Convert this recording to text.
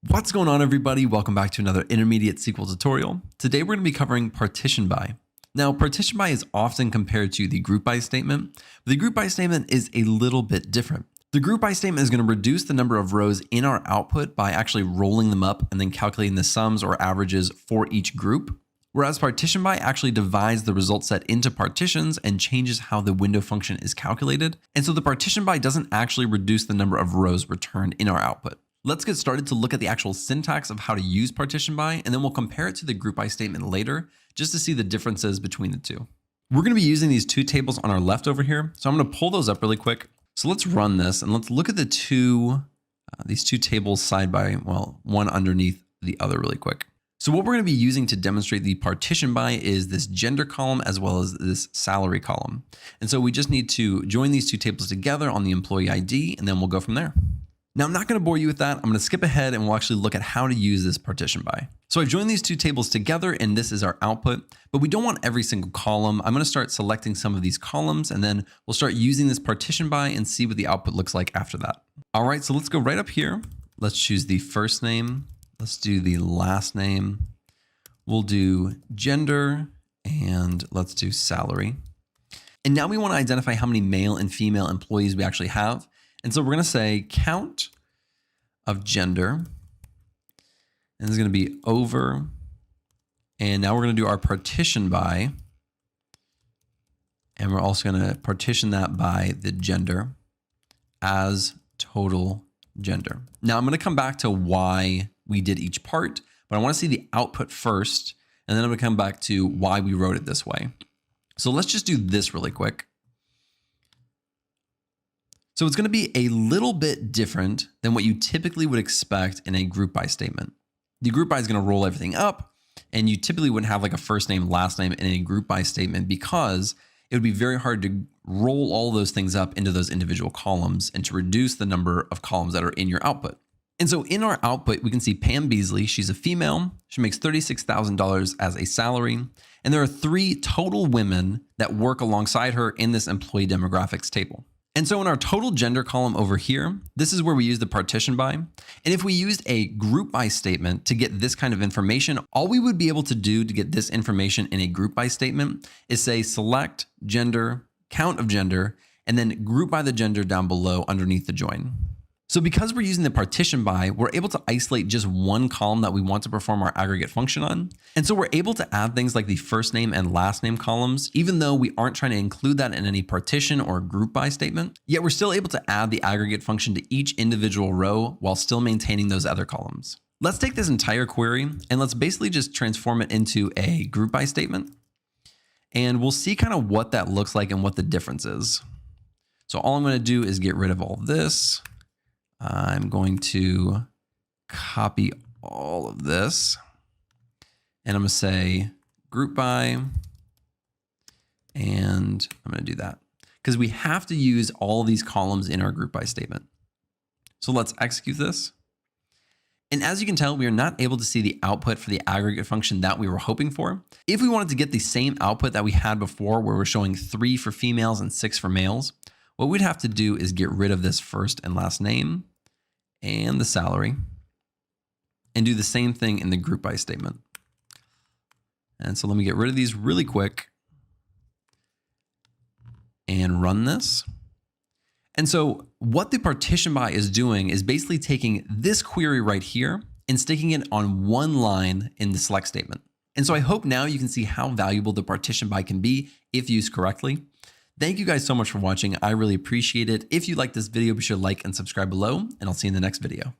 What's going on, everybody? Welcome back to another intermediate SQL tutorial. Today we're going to be covering partition by. Now, partition by is often compared to the group by statement, but the group by statement is a little bit different. The group by statement is going to reduce the number of rows in our output by actually rolling them up and then calculating the sums or averages for each group. Whereas partition by actually divides the result set into partitions and changes how the window function is calculated. And so the partition by doesn't actually reduce the number of rows returned in our output. Let's get started to look at the actual syntax of how to use partition by, and then we'll compare it to the group by statement later, just to see the differences between the two. We're going to be using these two tables on our left over here. So I'm going to pull those up really quick. So let's run this and let's look at the these two tables side by, well, one underneath the other really quick. So what we're going to be using to demonstrate the partition by is this gender column as well as this salary column. And so we just need to join these two tables together on the employee ID, and then we'll go from there. Now, I'm not going to bore you with that. I'm going to skip ahead and we'll actually look at how to use this partition by. So I've joined these two tables together and this is our output, but we don't want every single column. I'm going to start selecting some of these columns and then we'll start using this partition by and see what the output looks like after that. All right, so let's go right up here. Let's choose the first name. Let's do the last name. We'll do gender and let's do salary. And now we want to identify how many male and female employees we actually have. And so we're going to say count of gender, and this is going to be over. And now we're going to do our partition by, and we're also going to partition that by the gender as total gender. Now I'm going to come back to why we did each part, but I want to see the output first, and then I'm going to come back to why we wrote it this way. So let's just do this really quick. So it's going to be a little bit different than what you typically would expect in a group by statement. The group by is going to roll everything up, and you typically wouldn't have like a first name, last name in a group by statement because it would be very hard to roll all those things up into those individual columns and to reduce the number of columns that are in your output. And so in our output, we can see Pam Beasley. She's a female. She makes $36,000 as a salary. And there are 3 total women that work alongside her in this employee demographics table. And so in our total gender column over here, this is where we use the partition by. And if we used a group by statement to get this kind of information, all we would be able to do to get this information in a group by statement is say select gender, count of gender, and then group by the gender down below underneath the join. So because we're using the partition by, we're able to isolate just one column that we want to perform our aggregate function on. And so we're able to add things like the first name and last name columns, even though we aren't trying to include that in any partition or group by statement. Yet we're still able to add the aggregate function to each individual row while still maintaining those other columns. Let's take this entire query and let's basically just transform it into a group by statement. And we'll see kind of what that looks like and what the difference is. So all I'm going to do is get rid of all this. I'm going to copy all of this and I'm going to say group by, and I'm going to do that because we have to use all these columns in our group by statement. So let's execute this. And as you can tell, we are not able to see the output for the aggregate function that we were hoping for. If we wanted to get the same output that we had before, where we're showing 3 for females and 6 for males, what we'd have to do is get rid of this first and last name and the salary and do the same thing in the group by statement. And so let me get rid of these really quick and run this. And so what the partition by is doing is basically taking this query right here and sticking it on one line in the select statement. And so I hope now you can see how valuable the partition by can be if used correctly. Thank you guys so much for watching. I really appreciate it. If you like this video, be sure to like and subscribe below, and I'll see you in the next video.